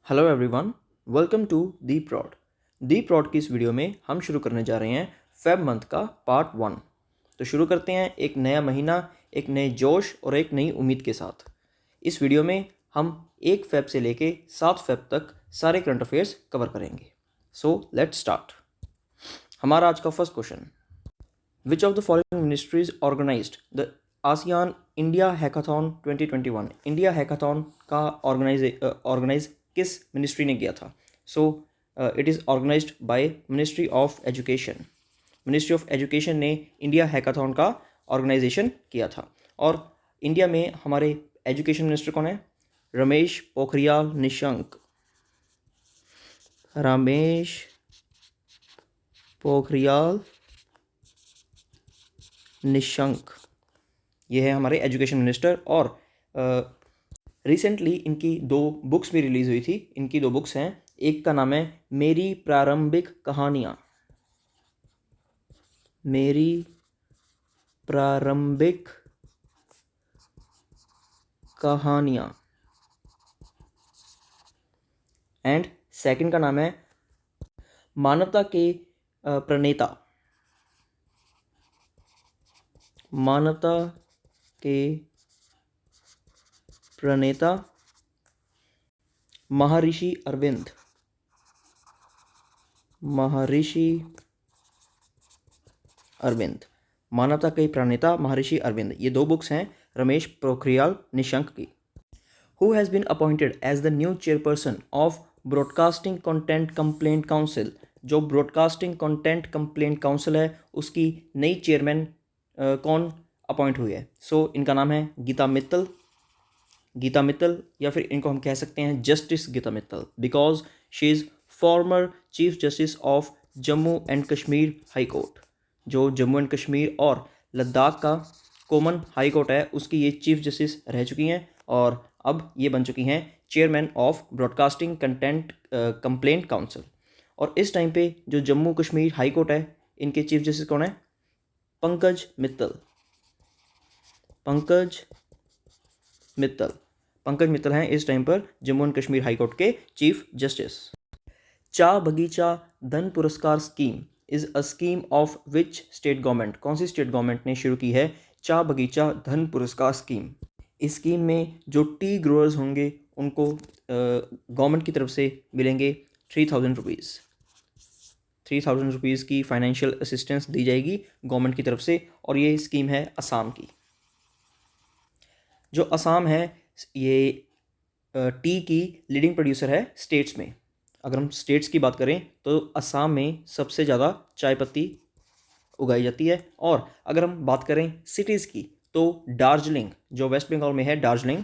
Hello everyone, welcome to the Prod. The Prod की इस video में हम शुरू करने जा रहे हैं फेब मंथ का पार्ट 1। तो शुरू करते हैं एक नया महीना, एक नए जोश और एक नई उम्मीद के साथ। इस वीडियो में हम 1 फेब से लेके 7 फेब तक सारे करंट अफेयर्स कवर करेंगे। So let's start. हमारा आज का first question, which of the following ministries organized the ASEAN India hackathon 2021। India hackathon का ऑर्गेनाइज किस मिनिस्ट्री ने किया था? So it is organized by ministry of education. Ministry of education ने इंडिया हैकाथॉन का ऑर्गेनाइजेशन किया था। और इंडिया में हमारे एजुकेशन मिनिस्टर कौन है? रमेश पोखरियाल निशंक। रमेश पोखरियाल निशंक, ये है हमारे एजुकेशन मिनिस्टर। और रिसेंटली इनकी 2 बुक्स भी रिलीज़ हुई थी। इनकी 2 बुक्स हैं, एक का नाम है मेरी प्रारंभिक कहानियाँ, मेरी प्रारंभिक कहानियाँ, एंड सेकंड का नाम है मानवता के प्रणेता, मानवता के प्रणेता महर्षि अरविंद, महर्षि अरविंद, मानवता के प्रणेता महर्षि अरविंद। ये 2 बुक्स हैं रमेश पोखरियाल निशंक की। Who has been appointed as the new chairperson of Broadcasting Content Complaint Council? जो ब्रॉडकास्टिंग कंटेंट कंप्लेंट काउंसिल है उसकी नई चेयरमैन कौन अपॉइंट हुई है? सो इनका नाम है गीता मित्तल। गीता मित्तल, या फिर इनको हम कह सकते हैं justice Geeta Mittal, because she is former chief justice of Jammu and Kashmir high court. जो जम्मू एंड कश्मीर और लद्दाख का कॉमन हाई कोर्ट है उसकी ये चीफ जस्टिस रह चुकी हैं और अब ये बन चुकी हैं chairman of broadcasting content complaint council. और इस टाइम पे जो जम्मू कश्मीर हाई कोर्ट है इनके चीफ जस्टिस कौन है? पंकज मित्तल। पंकज मित्तल, पंकज मित्तल हैं इस टाइम पर Jammu and Kashmir high court के चीफ जस्टिस। चा बगीचा धन पुरस्कार scheme is a scheme of which state government? कौन सी स्टेट गवर्नमेंट ने शुरू की है चा बगीचा धन पुरस्कार स्कीम? इस स्कीम में जो टी ग्रोअर्स होंगे उनको गवर्नमेंट की तरफ से मिलेंगे 3000 रुपीज़। 3000 रुपीज़ की फाइनेंशियल असिस्टेंस दी जाएगी गवर्नमेंट की तरफ से। और ये स्कीम है असम की। जो असम है ये टी की लीडिंग प्रोड्यूसर है स्टेट्स में। अगर हम स्टेट्स की बात करें तो असम में सबसे ज़्यादा चाय पत्ती उगाई जाती है। और अगर हम बात करें सिटीज़ की तो दार्जिलिंग, जो वेस्ट बंगाल में है दार्जिलिंग,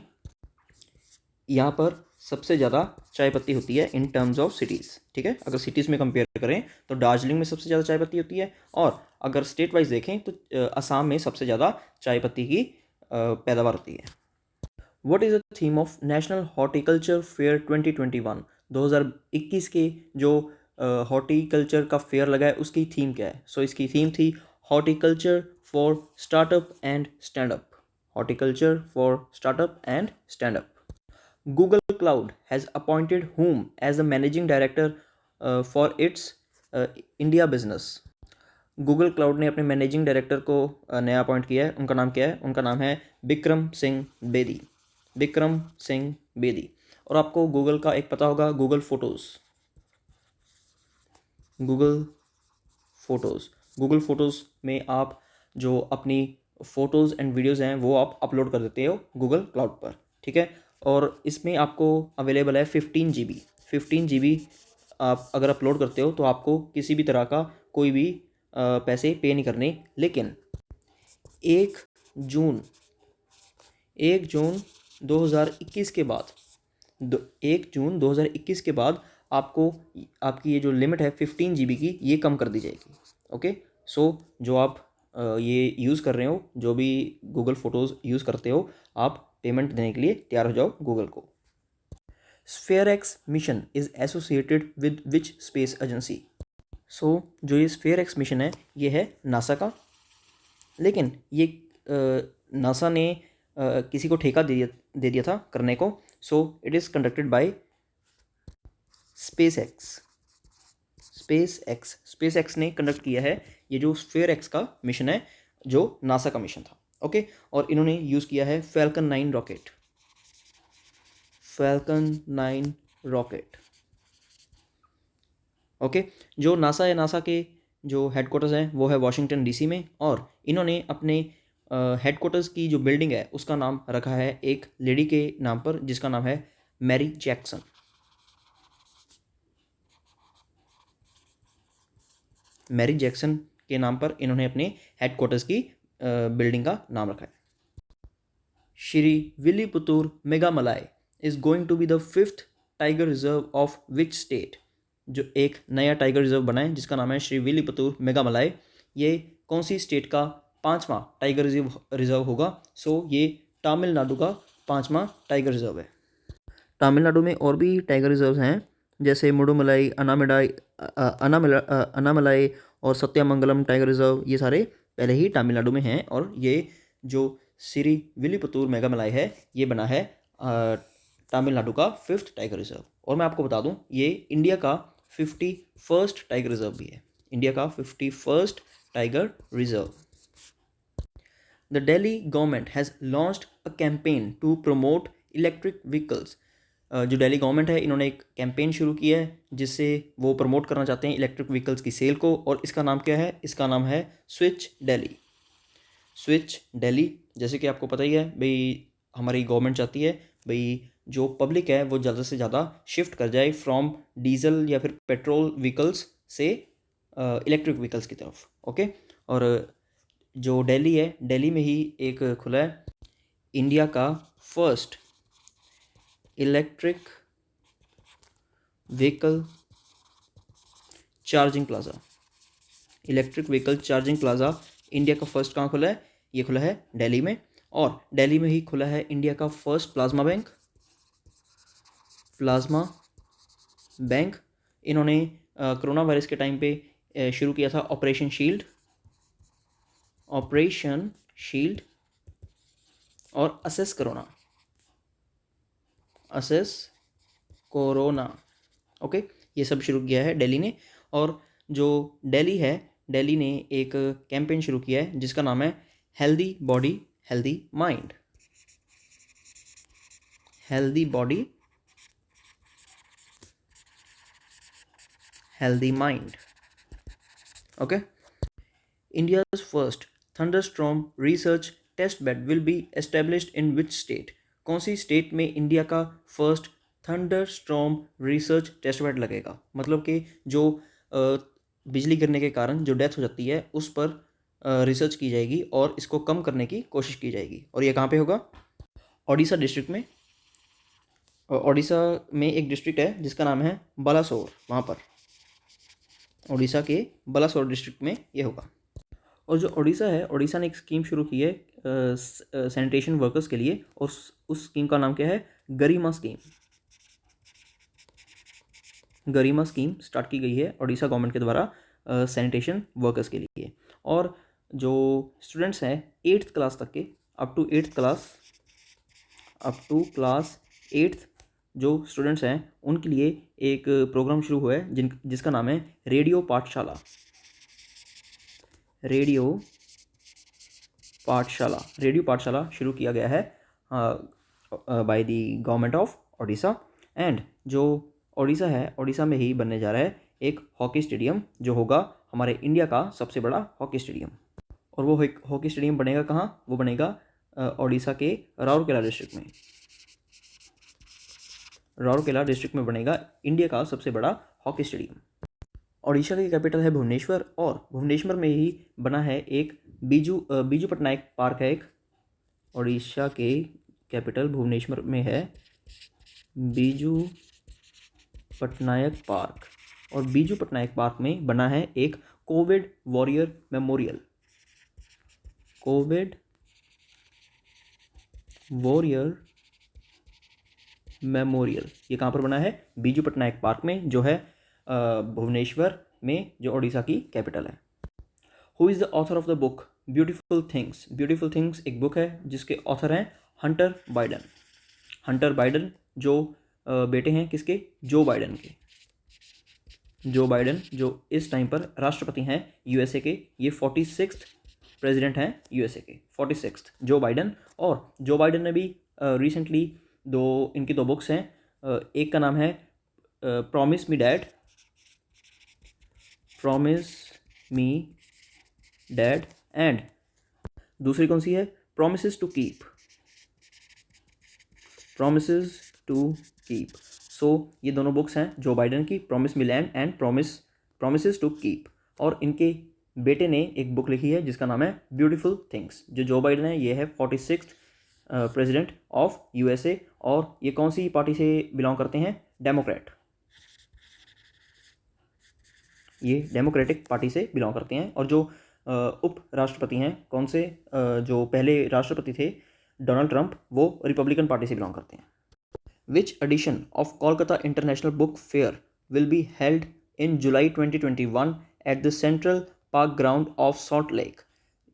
यहाँ पर सबसे ज़्यादा चाय पत्ती होती है इन टर्म्स ऑफ सिटीज़। ठीक है, अगर सिटीज़ में कंपेयर करें तो दार्जिलिंग में सबसे ज़्यादा चाय पत्ती होती है। और अगर स्टेट वाइज देखें तो असम में सबसे ज़्यादा चाय पत्ती की पैदावार होती है। What is the theme of national horticulture fair 2021? 2021 के जो हॉर्टिकल्चर का फेयर लगा है उसकी थीम क्या है? सो इसकी थीम थी horticulture for startup and stand up. Horticulture for startup and stand up. Google Cloud has appointed whom as the managing director for its India business? Google cloud ने अपने मैनेजिंग डायरेक्टर को नया appoint किया है। उनका नाम क्या है? उनका नाम है बिक्रम सिंह बेदी। बिक्रम सिंह बेदी। और आपको गूगल का एक पता होगा, Google photos. Google photos, Google photos में आप जो अपनी फ़ोटोज़ एंड वीडियोज़ हैं वो आप अपलोड कर देते हो गूगल क्लाउड पर। ठीक है, और इसमें आपको अवेलेबल है 15 GB। 15 GB आप अगर अपलोड करते हो तो आपको किसी भी तरह का कोई भी पैसे पे नहीं करने। लेकिन 1 जून 1 जून 2021 के बाद 1 जून 2021 के बाद आपको आपकी ये जो लिमिट है 15 GB की ये कम कर दी जाएगी। ओके, सो जो आप ये यूज़ कर रहे हो, जो भी गूगल फ़ोटोज़ यूज़ करते हो, आप पेमेंट देने के लिए तैयार हो जाओ गूगल को। SPHEREx mission is associated with which space agency? So जो ये स्फेयरएक्स मिशन है ये है नासा का। लेकिन ये नासा ने किसी को ठेका दे दिया था करने को। सो it is conducted by space x ने कंडक्ट किया है ये जो स्फेयर एक्स का मिशन है, जो नासा का मिशन था। ओके, और इन्होंने यूज़ किया है फैल्कन 9 रॉकेट। ओके, जो नासा है, नासा के जो हेडक्वार्टर्स हैं वो है वाशिंगटन डीसी में, और इन्होंने अपने हेडक्वार्टर्स की जो बिल्डिंग है उसका नाम रखा है एक लेडी के नाम पर, जिसका नाम है मैरी जैक्सन। मैरी जैक्सन के नाम पर इन्होंने अपने हेडक्वार्टर्स की बिल्डिंग का नाम रखा है। Srivilliputhur Megamalai is going to be the 5th tiger reserve of which state. जो एक नया टाइगर रिजर्व बना है जिसका नाम है श्री विलीपुतूर मेघामलाई, ये कौन सी स्टेट का 5वां टाइगर रिजर्व होगा? सो ये तमिलनाडु का 5वां टाइगर रिजर्व है। तमिलनाडु में और भी टाइगर रिजर्व हैं, जैसे मुडुमलाई, अनामलाई और सत्यामंगलम टाइगर रिजर्व। ये सारे पहले ही तमिलनाडु में हैं, और ये जो श्री विलीपुतूर मेघामलाई है ये बना है तमिलनाडु का 5th टाइगर रिजर्व। और मैं आपको बता दूं ये इंडिया का 51st टाइगर रिजर्व भी है। इंडिया का 51st tiger reserve. The Delhi government has launched a campaign to promote electric vehicles. जो दिल्ली गवर्नमेंट है इन्होंने एक कैंपेन शुरू किया है जिससे वो प्रमोट करना चाहते हैं इलेक्ट्रिक व्हीकल्स की सेल को, और इसका नाम क्या है? इसका नाम है स्विच दिल्ली। स्विच दिल्ली, जैसे कि आपको पता ही है भाई, हमारी गवर्नमेंट चाहती है भाई जो पब्लिक है वो ज़्यादा से ज़्यादा शिफ्ट कर जाए फ्रॉम डीजल या फिर पेट्रोल व्हीकल्स से इलेक्ट्रिक व्हीकल्स की तरफ। ओके, और जो दिल्ली है, दिल्ली में ही एक खुला है इंडिया का first electric vehicle charging plaza. Electric vehicle charging plaza India का फर्स्ट कहाँ खुला है? ये खुला है दिल्ली में, और दिल्ली में ही खुला है इंडिया का फर्स्ट प्लाज्मा बैंक। इन्होंने कोरोना वायरस के टाइम पे शुरू किया था ऑपरेशन शील्ड और असेस कोरोना। ओके, ये सब शुरू किया है दिल्ली ने। और जो दिल्ली है, दिल्ली ने एक कैंपेन शुरू किया है जिसका नाम है healthy body healthy mind. Healthy body healthy mind. Okay, India's first thunderstorm research test bed will be established in which state. कौन सी स्टेट में इंडिया का first thunderstorm research test bed लगेगा? मतलब कि जो बिजली गिरने के कारण जो डेथ हो जाती है उस पर रिसर्च की जाएगी और इसको कम करने की कोशिश की जाएगी। और ये कहाँ पे होगा? ओडिशा डिस्ट्रिक्ट में। ओडिशा में एक डिस्ट्रिक्ट है जिसका नाम है बालासोर, वहाँ पर ओडिशा के बालासोर डिस्ट्रिक्ट में ये होगा। और जो ओडिशा है, ओडिशा ने एक स्कीम शुरू की है सैनिटेशन वर्कर्स के लिए, और उस स्कीम का नाम क्या है? गरिमा स्कीम स्टार्ट की गई है ओडिशा गवर्नमेंट के द्वारा सैनिटेशन वर्कर्स के लिए। और जो स्टूडेंट्स हैं 8th क्लास तक के, अप टू क्लास 8th जो स्टूडेंट्स हैं उनके लिए एक प्रोग्राम शुरू हुआ है जिसका नाम है रेडियो पाठशाला शुरू किया गया है by the government of Odisha. And जो ओडिशा है, ओडिशा में ही बनने जा रहा है एक हॉकी स्टेडियम जो होगा हमारे इंडिया का सबसे बड़ा हॉकी स्टेडियम। और वो हॉकी स्टेडियम बनेगा कहाँ? वो बनेगा ओडिशा के राउरकेला डिस्ट्रिक्ट में बनेगा इंडिया का सबसे बड़ा हॉकी स्टेडियम। ओडिशा की कैपिटल है भुवनेश्वर, और भुवनेश्वर में ही बना है एक बीजू पटनायक पार्क है। एक ओडिशा के कैपिटल भुवनेश्वर में है बीजू पटनायक पार्क, और बीजू पटनायक पार्क में बना है एक कोविड वॉरियर मेमोरियल। ये कहाँ पर बना है? बीजू पटनायक पार्क में, जो है भुवनेश्वर में, जो ओडिशा की कैपिटल है। Who is the author of the book beautiful things एक बुक है जिसके ऑथर हैं हंटर बाइडन जो बेटे हैं किसके? जो बाइडन के। जो बाइडेन जो इस टाइम पर राष्ट्रपति हैं यूएसए के, ये 46th प्रेसिडेंट हैं यूएसए के, 46th जो बाइडेन। और जो बाइडेन ने भी रिसेंटली इनकी दो बुक्स हैं, एक का नाम है promise me dad, promise me dad, and दूसरी कौन सी है, promises to keep, promises to keep. So ये दोनों बुक्स हैं जो बाइडेन की, promise me land and promises to keep. और इनके बेटे ने एक बुक लिखी है जिसका नाम है ब्यूटीफुल थिंग्स। जो बाइडेन है ये है 46th प्रेसिडेंट ऑफ यूएसए, और ये कौन सी पार्टी से बिलोंग करते हैं, डेमोक्रेट, ये डेमोक्रेटिक पार्टी से बिलोंग करते हैं। और जो उप राष्ट्रपति हैं कौन से, जो पहले राष्ट्रपति थे डोनाल्ड ट्रंप, वो रिपब्लिकन पार्टी से बिलोंग करते हैं। Which edition of Kolkata international book fair will be held in July 2021 at the central park ground of salt lake.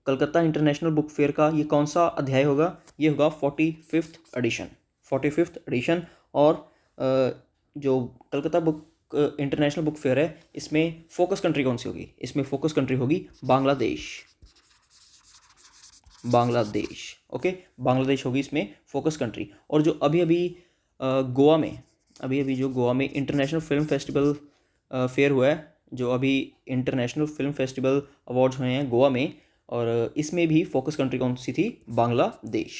Calcutta international book fair का ये कौन सा अध्याय होगा, ये होगा 45th एडिशन, 45th एडिशन। और जो कलकत्ता इंटरनेशनल बुक फेयर है, इसमें फोकस कंट्री कौन सी होगी, इसमें फोकस कंट्री होगी बांग्लादेश, बांग्लादेश, ओके, बांग्लादेश होगी इसमें फोकस कंट्री। और जो अभी गोवा में, अभी जो गोवा में इंटरनेशनल फिल्म फेस्टिवल फेयर हुआ है, जो अभी इंटरनेशनल फिल्म फेस्टिवल अवार्ड्स हुए हैं गोवा में, और इसमें भी फोकस कंट्री कौन सी थी, बांग्लादेश।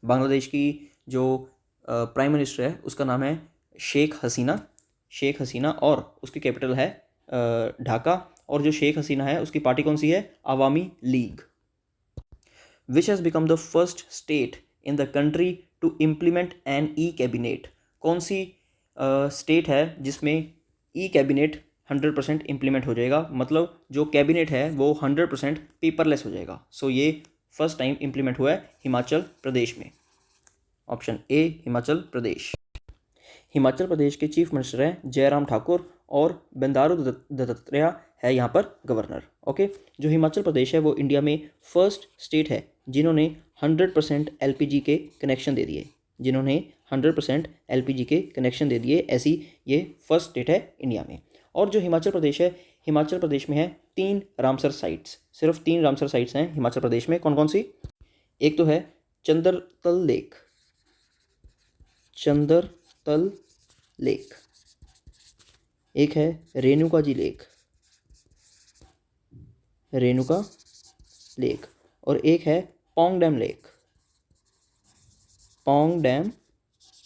बांग्लादेश की जो प्राइम मिनिस्टर है उसका नाम है शेख हसीना, शेख हसीना, और उसकी कैपिटल है ढाका। और जो शेख हसीना है उसकी पार्टी कौन सी है, Awami League. Which has become the first state in the country to implement an e cabinet. कौन सी स्टेट है जिसमें ई कैबिनेट 100% इम्प्लीमेंट हो जाएगा, मतलब जो कैबिनेट है वो 100% पेपरलेस हो जाएगा। सो ये फर्स्ट टाइम इम्प्लीमेंट हुआ है हिमाचल प्रदेश में। Option A Himachal Pradesh. हिमाचल प्रदेश के चीफ मिनिस्टर हैं जयराम ठाकुर, और बंडारू दत्तात्रेय है यहाँ पर गवर्नर। ओके, जो हिमाचल प्रदेश है वो इंडिया में फर्स्ट स्टेट है जिन्होंने 100% एलपीजी के कनेक्शन दे दिए, जिन्होंने 100% एलपीजी के कनेक्शन दे दिए, ऐसी ये फर्स्ट स्टेट है इंडिया में। और जो हिमाचल प्रदेश है, हिमाचल प्रदेश में है 3 रामसर साइट्स, सिर्फ 3 रामसर साइट्स हैं हिमाचल प्रदेश में। कौन कौन सी, एक तो है चंद्रतल लेक, चंद्रतल लेक, एक है रेणुका जी लेक, रेणुका लेक, और एक है Pong dam lake, Pong dam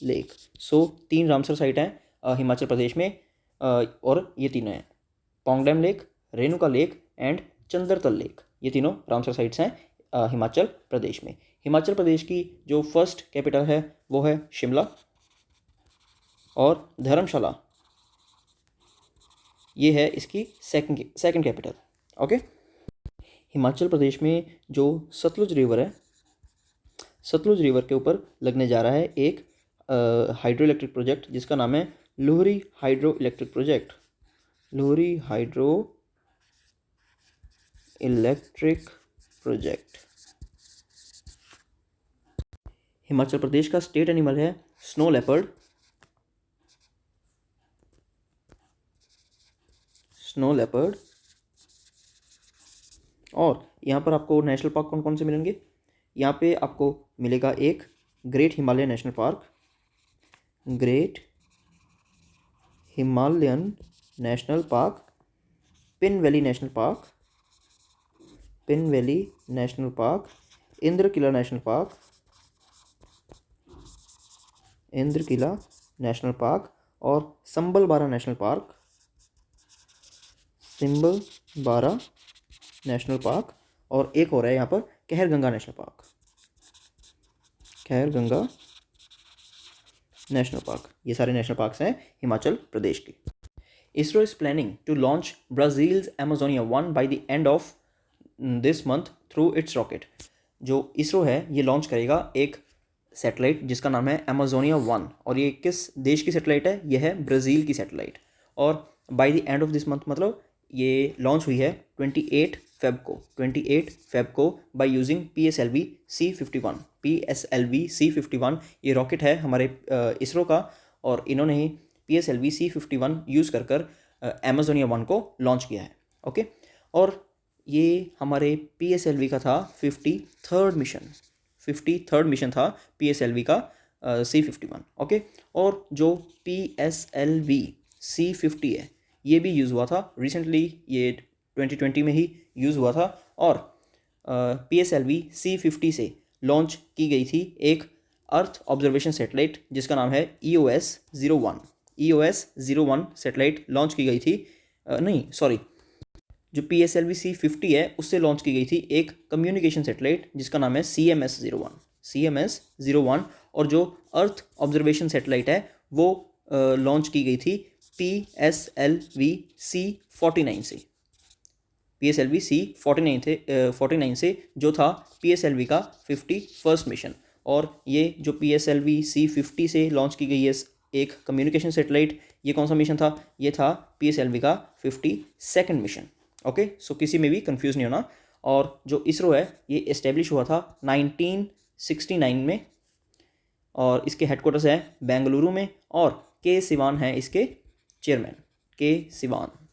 lake. So 3 Ramsar site हैं हिमाचल प्रदेश में, और ये तीनों हैं Pong dam lake, Renuka lake and Chandratal lake, ये तीनों रामसर साइट्स हैं हिमाचल प्रदेश में। हिमाचल प्रदेश की जो फर्स्ट कैपिटल है वो है शिमला, और धर्मशाला ये है इसकी second capital. Okay, Himachal Pradesh में जो सतलुज रिवर है, सतलुज रिवर के ऊपर लगने जा रहा है एक हाइड्रो इलेक्ट्रिक प्रोजेक्ट जिसका नाम है Lohri hydro electric project, Lohri hydro electric project. Himachal Pradesh का स्टेट एनिमल है स्नो लेपर्ड, स्नो लेपर्ड। और यहाँ पर आपको नेशनल पार्क कौन कौन से मिलेंगे, यहाँ पे आपको मिलेगा एक great Himalaya national park, great Himalayan national park, Pin valley national park, Pin valley national park, Indrakila national park, Indrakila national park, और Simbalbara national park, Simbalbara national park, और एक और है यहाँ पर Khirganga national park, Khirganga national park. ये सारे नेशनल पार्क्स हैं हिमाचल प्रदेश की। ISRO is planning to launch Brazil's Amazonia 1 by the end of this month through its rocket. जो इसरो है ये लॉन्च करेगा एक सैटेलाइट जिसका नाम है अमेजोनिया 1, और ये किस देश की सैटेलाइट है, ये है ब्राज़ील की सैटेलाइट। और bye the end of this month मतलब ये लॉन्च हुई है 28 फेब को by using PSLV C51, PSLV C51 ये रॉकेट है हमारे इसरो का, और इन्होंने PSLV C51 यूज़ कर अमेजोनिया 1 को लॉन्च किया है। ओके, और ये हमारे PSLV का था 53rd मिशन, 53rd मिशन था PSLV का C51। ओके, और जो PSLV C50 है ये भी यूज़ हुआ था रिसेंटली, ये 2020 में ही यूज़ हुआ था, और PSLV C50 से लॉन्च की गई थी एक अर्थ ऑब्जर्वेशन सैटेलाइट जिसका नाम है EOS-01। EOS-01 सैटेलाइट लॉन्च की गई थी, नहीं सॉरी, जो PSLV C50 है उससे लॉन्च की गई थी एक कम्युनिकेशन सैटेलाइट जिसका नाम है CMS-01। CMS-01, और जो अर्थ ऑब्जर्वेशन सैटेलाइट है वो लॉन्च की गई थी PSLV C49 से। PSLV C49 थे 49 से, जो था PSLV का 51st मिशन। और ये जो PSLV C50 से लॉन्च की गई है एक कम्युनिकेशन सैटेलाइट, ये कौन सा मिशन था? ये था PSLV का 52nd मिशन। ओके, सो किसी में भी कंफ्यूज नहीं होना। और जो इसरो है ये इस्टेब्लिश हुआ था 1969 में, और इसके हेडक्वार्टर्स है बेंगलुरु में, और के सिवान है इसके चेयरमैन, के Siwan.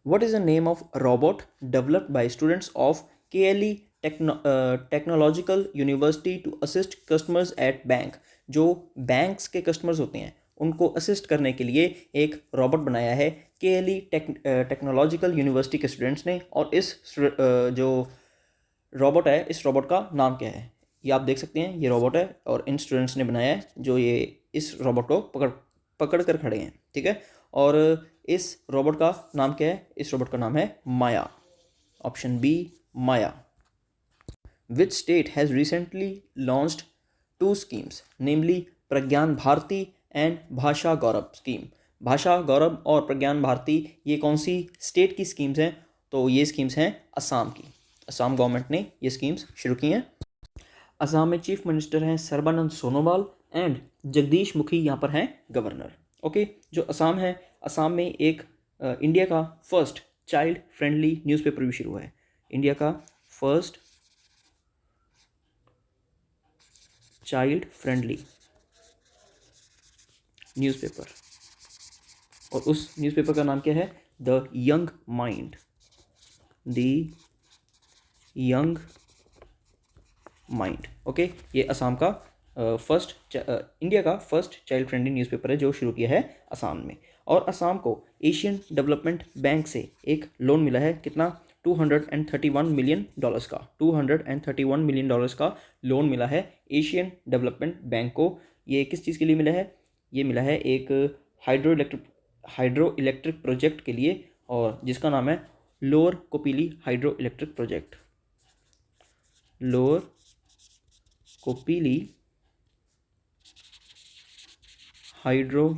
What is the name of a robot developed by students of KLE Technological University to assist customers at bank? जो बैंक्स के कस्टमर्स होते हैं उनको असिस्ट करने के लिए एक रोबोट बनाया है KLE टेक्नोलॉजिकल यूनिवर्सिटी के स्टूडेंट्स ने। और इस जो रोबोट है, इस रोबोट का नाम क्या है? ये आप देख सकते हैं, ये रोबोट है और इन स्टूडेंट्स ने बनाया है जो ये इस रोबोट को पकड़ कर खड़े हैं। ठीक है, और इस रोबोट का नाम क्या है? इस रोबोट का नाम है Maya. Option B, Maya. Which state has recently launched 2 schemes, namely Pragyan Bharati and Bhasha Gaurav scheme? भाषा गौरव और प्रज्ञान भारती ये कौन सी स्टेट की स्कीम्स हैं? तो ये स्कीम्स हैं असम की। असम गवर्नमेंट ने ये स्कीम्स शुरू की हैं। असम में चीफ मिनिस्टर हैं सर्बानंद सोनोवाल एंड जगदीश मुखी यहाँ पर हैं गवर्नर। ओके, जो असम है, असम में एक इंडिया का फर्स्ट चाइल्ड फ्रेंडली न्यूज़पेपर भी शुरू है। इंडिया का फर्स्ट चाइल्ड फ्रेंडली न्यूज़पेपर, और उस न्यूज़पेपर का नाम क्या है? The young mind. The young mind. Okay, ये असम का इंडिया का फर्स्ट चाइल्ड फ्रेंडली न्यूज़पेपर है जो शुरू किया है असम में। और असम को एशियन डेवलपमेंट बैंक से एक लोन मिला है, कितना? $231 मिलियन का। $231 मिलियन का लोन मिला है एशियन डेवलपमेंट बैंक को। ये किस चीज़ के लिए मिला है? ये मिला है एक हाइड्रो इलेक्ट्रिक प्रोजेक्ट के लिए, और जिसका नाम है lower Kopili hydro electric project. Lower Kopili hydro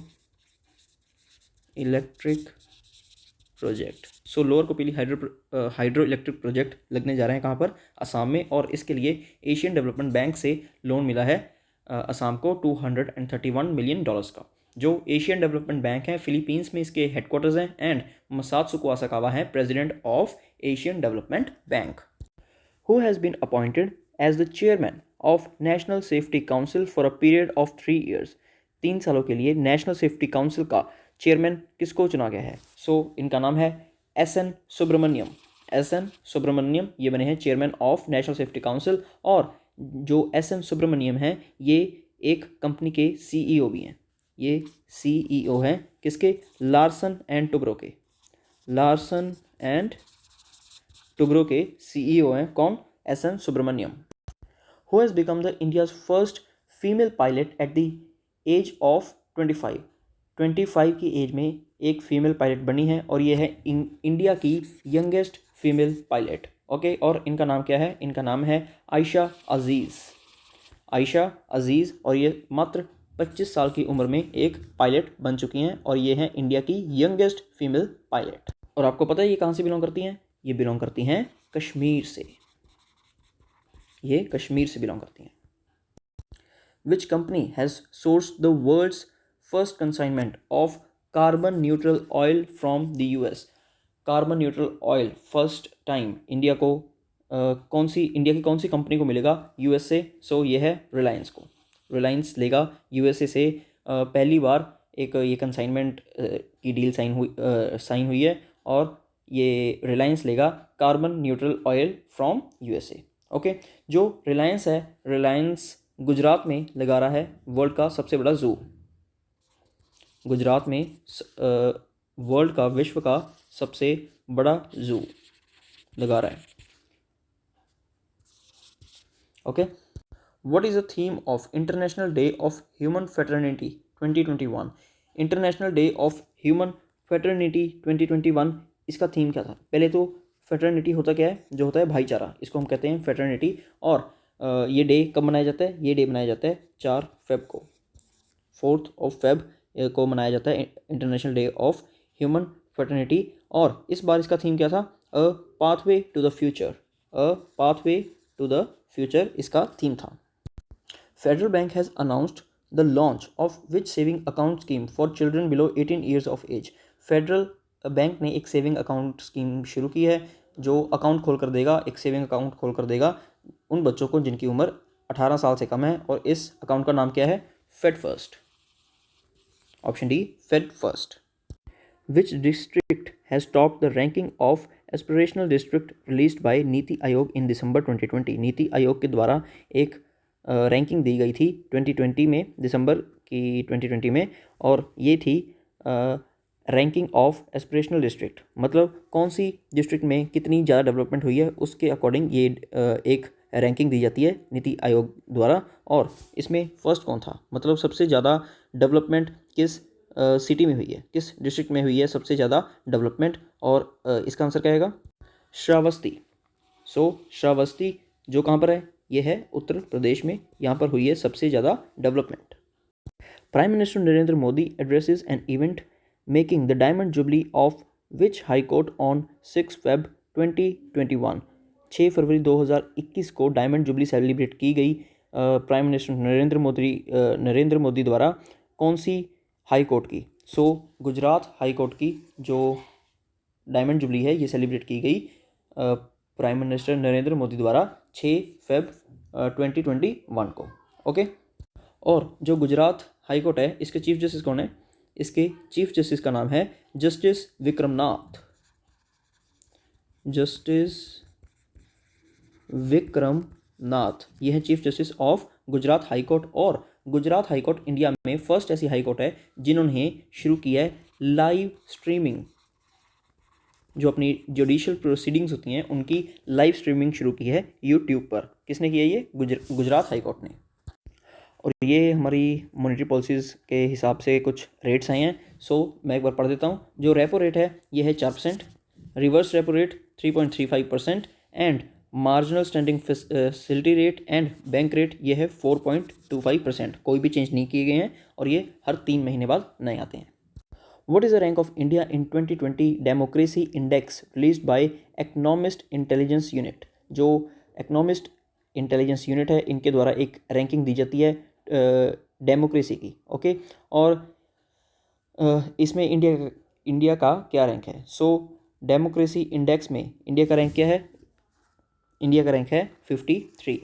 electric project. सो lower Kopili hydro electric project लगने जा रहे हैं कहाँ पर? असम में, और इसके लिए एशियन डेवलपमेंट बैंक से लोन मिला है असम को $231 मिलियन का। जो एशियन डेवलपमेंट बैंक है फिलीपींस में इसके हेडक्वार्टर्स हैं, एंड मसात्सुको आसाकावा है president of Asian Development Bank. Who has been appointed as the chairman of National Safety Council for a period of 3 years? 3 सालों के लिए नेशनल सेफ्टी काउंसिल का chairman किसको चुना गया है? सो इनका नाम है SN सुब्रमण्यम। SN सुब्रमण्यम ये बने हैं chairman of National Safety council. और जो SN सुब्रमण्यम हैं ये एक कंपनी के CEO भी हैं। ये CEO हैं किसके? लार्सन एंड टुब्रो के। लार्सन एंड टुब्रो के CEO हैं कौन? SN Subramaniam. Who has become the India's first female pilot at the age of 25? 25 की एज में एक फीमेल पायलट बनी है, और ये है इंडिया की यंगेस्ट फीमेल पायलट। ओके, और इनका नाम क्या है? इनका नाम है आयशा अजीज़। आयशा अजीज़, और ये मात्र 25 साल की उम्र में एक पायलट बन चुकी हैं, और ये हैं इंडिया की यंगेस्ट फीमेल पायलट। और आपको पता है ये कहाँ से बिलोंग करती हैं? ये बिलोंग करती हैं कश्मीर से। ये कश्मीर से बिलोंग करती हैं। Which company has sourced the world's first consignment of carbon neutral oil from the US? Carbon neutral oil first time India को इंडिया की कौन सी कंपनी को मिलेगा? US से। सो ये है रिलायंस को। रिलायंस लेगा USA से पहली बार एक ये कंसाइनमेंट की डील साइन हुई है, और ये रिलायंस लेगा carbon neutral oil from USA. Okay, जो रिलायंस है, रिलायंस गुजरात में लगा रहा है वर्ल्ड का सबसे बड़ा जू। गुजरात में वर्ल्ड का, विश्व का सबसे बड़ा जू लगा रहा है। Okay, what is the theme of international day of Human fraternity 2021? International day of Human fraternity 2021, इसका थीम क्या था? पहले तो फ्रेटर्निटी होता क्या है? जो होता है भाईचारा, इसको हम कहते हैं फ्रेटर्निटी। और ये डे कब मनाया जाता है? ये डे मनाया जाता है 4 फेब को, 4 फेब को मनाया जाता है International day of Human Fraternity. और इस बार इसका थीम क्या था? A pathway to the future, a pathway to the future इसका थीम था। Federal Bank has announced the launch of which saving account scheme for children below 18 years of age? Federal Bank ने एक saving account scheme शुरू की है, जो account खोल कर देगा, एक सेविंग अकाउंट खोल कर देगा उन बच्चों को जिनकी उम्र 18 साल से कम है। और इस अकाउंट का नाम क्या है? Fed First. Option D, Fed First. Which district has top the ranking of aspirational district released by NITI Aayog इन दिसंबर 2020? नीति आयोग के द्वारा एक रैंकिंग दी गई थी 2020 में, दिसंबर की 2020 में, और ये थी रैंकिंग ऑफ एस्पिरेशनल डिस्ट्रिक्ट, मतलब कौन सी डिस्ट्रिक्ट में कितनी ज़्यादा डेवलपमेंट हुई है, उसके अकॉर्डिंग ये एक रैंकिंग दी जाती है नीति आयोग द्वारा। और इसमें फर्स्ट कौन था? मतलब सबसे ज़्यादा डेवलपमेंट किस सिटी में हुई है, किस डिस्ट्रिक्ट में हुई है सबसे ज़्यादा डेवलपमेंट? और इसका आंसर क्या आएगा? श्रावस्ती। श्रावस्ती जो कहाँ पर है? ये है उत्तर प्रदेश में, यहाँ पर हुई है सबसे ज़्यादा development. Prime minister Narendra Modi addresses an event making the diamond jubilee of which high court on 6 Feb 2021? 6 फरवरी 2021 को डायमंड जुबली सेलिब्रेट की गई प्राइम मिनिस्टर नरेंद्र मोदी द्वारा कौन सी हाई कोर्ट की? गुजरात हाई कोर्ट की जो डायमंड जुबली है ये सेलिब्रेट की गई प्राइम मिनिस्टर नरेंद्र मोदी द्वारा 6 फेब 2021 को। ओके, और जो गुजरात हाई कोर्ट है, इसके चीफ जस्टिस कौन है? इसके चीफ जस्टिस का नाम है जस्टिस विक्रमनाथ। जस्टिस विक्रमनाथ, ये है chief justice of Gujarat high court. और गुजरात हाई कोर्ट इंडिया में फर्स्ट ऐसी हाई कोर्ट है जिन्होंने शुरू किया है लाइव स्ट्रीमिंग, जो अपनी जुडिशियल प्रोसीडिंग्स होती हैं उनकी लाइव स्ट्रीमिंग शुरू की है यूट्यूब पर। किसने किया ये? गुजरात हाई कोर्ट ने। और ये हमारी मॉनेटरी पॉलिसीज़ के हिसाब से कुछ रेट्स आए हैं। मैं एक बार पढ़ देता हूँ। जो रेपो रेट है ये है 4%, reverse repo rate 3.35% and marginal standing facility rate and bank rate ये है 4.25%। कोई भी चेंज नहीं किए गए हैं और ये हर 3 महीने बाद नए आते हैं। What is the rank of India in 2020 Democracy Index released by Economist Intelligence Unit? जो Economist Intelligence Unit है, इनके द्वारा एक रैंकिंग दी जाती है डेमोक्रेसी की। ओके, और इसमें इंडिया का क्या रैंक है? डेमोक्रेसी इंडेक्स में इंडिया का रैंक क्या है? इंडिया का रैंक है 53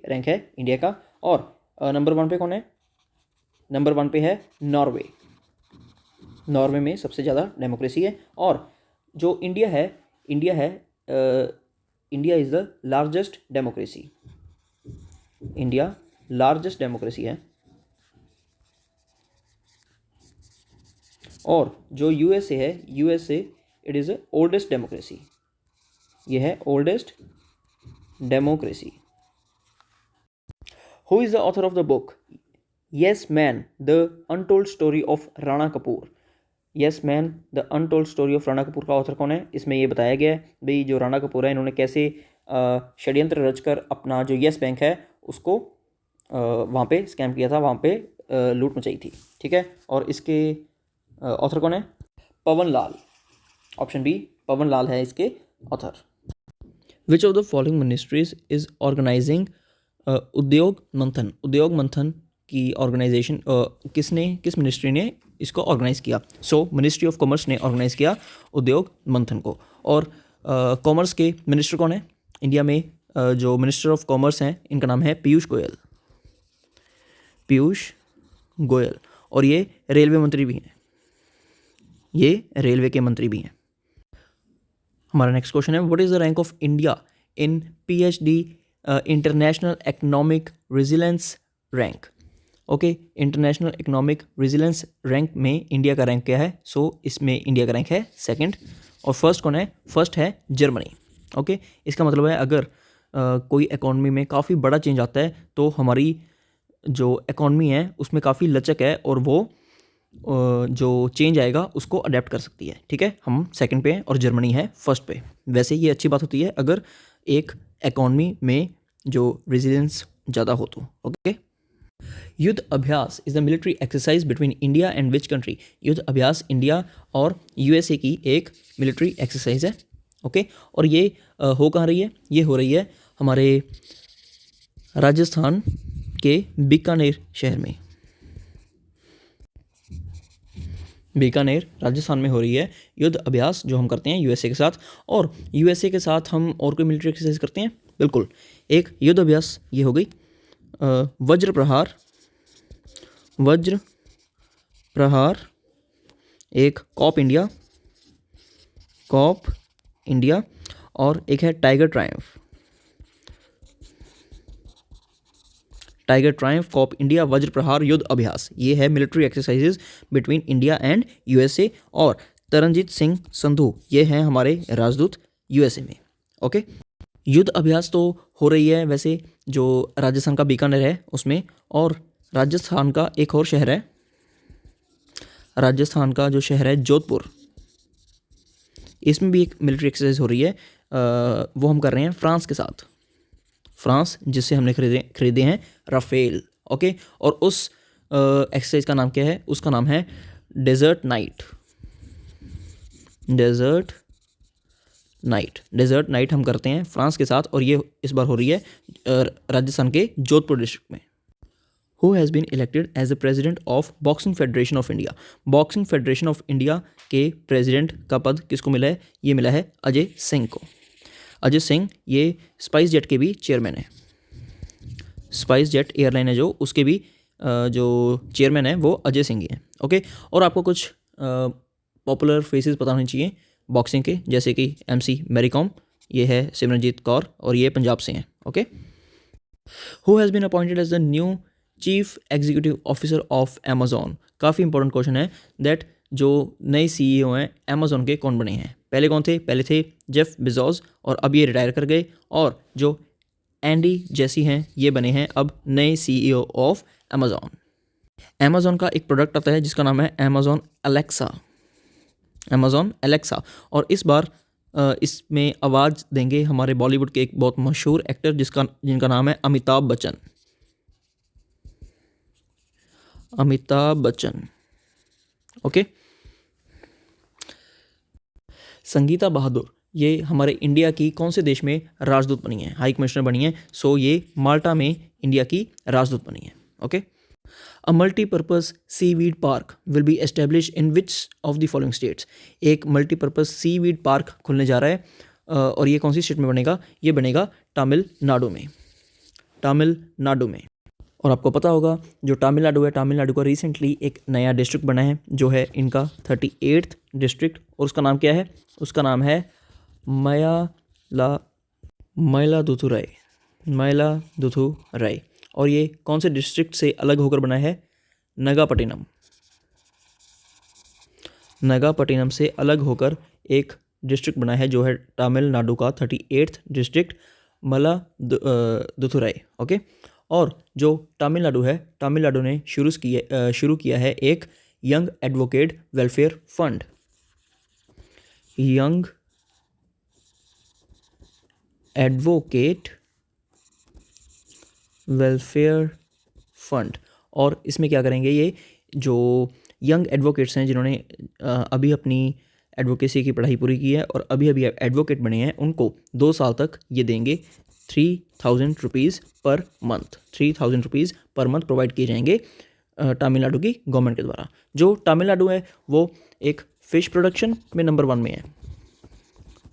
रैंक है इंडिया का। और नंबर 1 पे कौन है? नंबर 1 पे है नॉर्वे। नॉर्वे में सबसे ज़्यादा डेमोक्रेसी है। और जो इंडिया है, India is the largest democracy. India largest democracy है। और जो यूएसए है, USA it is the oldest democracy. ये है oldest democracy. Who is the author of the book yes man the untold story of Rana Kapoor? Yes man the untold story of Rana Kapoor का author कौन है? इसमें ये बताया गया है भाई जो राणा कपूर है इन्होंने कैसे षड्यंत्र रचकर अपना जो येस बैंक है उसको वहाँ पे स्कैम किया था, वहाँ पे लूट मचाई थी। ठीक है, और इसके ऑथर कौन है? पवन लाल। ऑप्शन बी, पवन लाल है इसके author. Which of the following ministries is organizing Udyog Manthan? उद्योग मंथन की ऑर्गेनाइजेशन किस मिनिस्ट्री ने इसको ऑर्गेनाइज किया? मिनिस्ट्री ऑफ कॉमर्स ने ऑर्गेनाइज किया उद्योग मंथन को। और कॉमर्स के मिनिस्टर कौन है इंडिया में? जो मिनिस्टर ऑफ कॉमर्स हैं इनका नाम है पीयूष गोयल। पीयूष गोयल। और ये रेलवे मंत्री भी हैं, ये रेलवे के मंत्री भी हैं। हमारा नेक्स्ट क्वेश्चन है, what is the rank of India in PhD international economic resilience rank. Okay, international economic resilience rank में इंडिया का रैंक क्या है? सो इसमें इंडिया का रैंक है सेकंड। और फर्स्ट कौन है? फर्स्ट है जर्मनी। ओके, इसका मतलब है अगर कोई इकोनॉमी में काफ़ी बड़ा चेंज आता है तो हमारी जो इकोनॉमी है उसमें काफ़ी लचक है और वो जो चेंज आएगा उसको अडेप्ट कर सकती है। ठीक है, हम सेकंड पे हैं और जर्मनी है फर्स्ट पे। वैसे ये अच्छी बात होती है अगर एक इकोनॉमी में जो रेजिलियंस ज़्यादा हो तो। ओके, युद्ध अभ्यास is the military exercise between India and which country. युद्ध अभ्यास इंडिया और यूएसए की एक मिलिट्री एक्सरसाइज है। ओके, और ये हो कहाँ रही है? ये हो रही है हमारे राजस्थान के बीकानेर शहर में। बीकानेर राजस्थान में हो रही है युद्ध अभ्यास जो हम करते हैं यूएसए के साथ। और यूएसए के साथ हम और कोई मिलिट्री एक्सरसाइज करते हैं? बिल्कुल, एक युद्ध अभ्यास ये हो गई। वज्र प्रहार, वज्र प्रहार, एक कॉप इंडिया, कॉप इंडिया, और एक है Tiger Triumph. Tiger Triumph, Cope India, Vajra Prahar, Yudh Abhyas, ये है military exercises between India and USA. और तरनजीत सिंह संधू ये हैं हमारे राजदूत यूएसए में। ओके, युद्ध अभ्यास तो हो रही है वैसे जो राजस्थान का बीकानेर है उसमें, और राजस्थान का एक और शहर है, राजस्थान का जो शहर है जोधपुर, इसमें भी एक मिलिट्री एक्सरसाइज हो रही है। वो हम कर रहे हैं फ्रांस के साथ, फ्रांस जिससे हमने खरीदे हैं राफेल। ओके, और उस एक्सरसाइज का नाम क्या है? उसका नाम है Desert Knight. Desert Knight, Desert Knight हम करते हैं फ्रांस के साथ, और ये इस बार हो रही है राजस्थान के जोधपुर डिस्ट्रिक्ट में। Who has been elected as the president of Boxing Federation of India. Boxing Federation of India के प्रेजिडेंट का पद किसको मिला है? ये मिला है अजय सिंह को। अजय सिंह ये स्पाइस जेट के भी चेयरमैन है। स्पाइस जेट एयरलाइन है जो, उसके भी जो चेयरमैन है वो अजय सिंह ही है। ओके, और आपको कुछ पॉपुलर फेसेस पता होने चाहिए बॉक्सिंग के, जैसे कि MC मैरी कॉम, ये है सिमरनजीत कौर, और ये पंजाब से हैं। Okay, who has been appointed as the new chief executive officer of Amazon. काफ़ी इंपॉर्टेंट क्वेश्चन है दैट जो नए CEO हैं अमेजोन के कौन बने हैं? पहले कौन थे? पहले थे जेफ बेजोस, और अब ये रिटायर कर गए, और जो एंडी जेसी हैं ये बने हैं अब नए CEO ऑफ अमेजोन। अमेजोन का एक प्रोडक्ट आता है जिसका नाम है अमेजोन एलेक्सा, अमेजोन एलेक्सा। और इस बार इसमें आवाज़ देंगे हमारे बॉलीवुड के एक बहुत मशहूर एक्टर जिनका नाम है अमिताभ बच्चन। अमिताभ बच्चन। ओके, संगीता बहादुर ये हमारे इंडिया की कौन से देश में राजदूत बनी है? हाई कमिश्नर बनी है। सो ये माल्टा में इंडिया की राजदूत बनी है। Okay, a multipurpose seaweed park will be establish in which of the following states. एक मल्टीपर्पज़ सीवीड पार्क खुलने जा रहा है, और ये कौन सी स्टेट में बनेगा? ये बनेगा तमिलनाडु में, तमिलनाडु में। और आपको पता होगा जो तमिलनाडु है, तमिलनाडु का रिसेंटली एक नया डिस्ट्रिक्ट बना है जो है इनका 38th डिस्ट्रिक्ट, और उसका नाम क्या है? उसका नाम है मयिलादुथुराई, मयिलादुथुराई। और ये कौन से डिस्ट्रिक्ट से अलग होकर बना है? नागापट्टिनम, नागापट्टिनम से अलग होकर एक डिस्ट्रिक्ट बना है जो है तमिलनाडु का 38th डिस्ट्रिक्ट मयिलादुथुराई। ओके, और जो तमिलनाडु है, तमिलनाडु ने शुरू किया है एक young advocate welfare fund, young advocate welfare fund. और इसमें क्या करेंगे? ये जो यंग एडवोकेट्स हैं जिन्होंने अभी अपनी एडवोकेसी की पढ़ाई पूरी की है और अभी एडवोकेट बने हैं, उनको 2 साल तक ये देंगे 3000 rupees per month, 3000 rupees per month provide किए जाएंगे तमिलनाडु की गवर्नमेंट के द्वारा। जो तमिलनाडु है वो एक फ़िश प्रोडक्शन में नंबर 1 में है,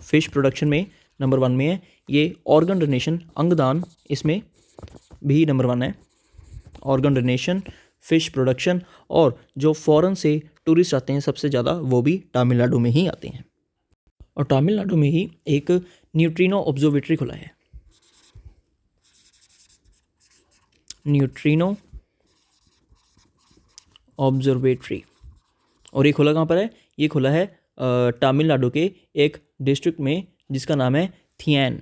फ़िश प्रोडक्शन में नंबर 1 में है। ये ऑर्गन डोनेशन, अंगदान, इसमें भी नंबर 1 है। ऑर्गन डोनेशन, फिश प्रोडक्शन, और जो फॉरेन से टूरिस्ट आते हैं सबसे ज़्यादा वो भी तमिलनाडु में ही आते हैं। और तमिलनाडु में ही एक न्यूट्रिनो ऑब्जर्वेटरी खुला है, न्यूट्रिनो ऑब्जर्वेटरी। और ये खुला कहाँ पर है? ये खुला है तमिलनाडु के एक डिस्ट्रिक्ट में जिसका नाम है Theni,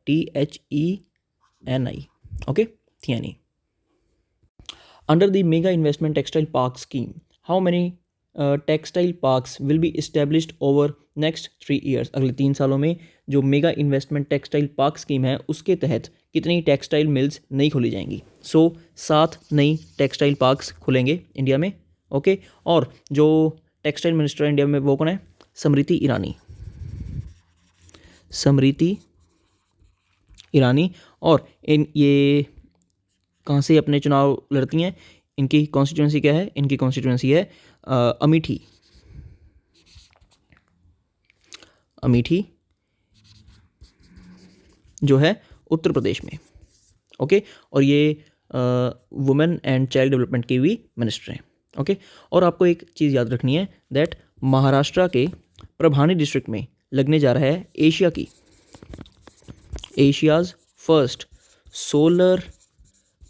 THENI, okay, Theni. Under the mega investment textile park scheme, how many textile parks will be established over next 3 years? अगले 3 सालों में जो mega investment textile park scheme है उसके तहत कितनी टेक्सटाइल मिल्स नई खोली जाएंगी? 7 नई टेक्सटाइल पार्क्स खुलेंगे इंडिया में, ओके। और जो टेक्सटाइल मिनिस्टर इंडिया में वो कौन है? स्मृति ईरानी, स्मृति ईरानी। और ये कहाँ से अपने चुनाव लड़ती हैं? इनकी कॉन्स्टिट्यूंसी क्या है? इनकी कॉन्स्टिट्यूंसी है अमेठी, अमेठी जो है उत्तर प्रदेश में, ओके। और ये वुमेन एंड चाइल्ड डेवलपमेंट के भी मिनिस्टर हैं, ओके। और आपको एक चीज़ याद रखनी है दैट महाराष्ट्र के प्रभानी डिस्ट्रिक्ट में लगने जा रहा है Asia's first solar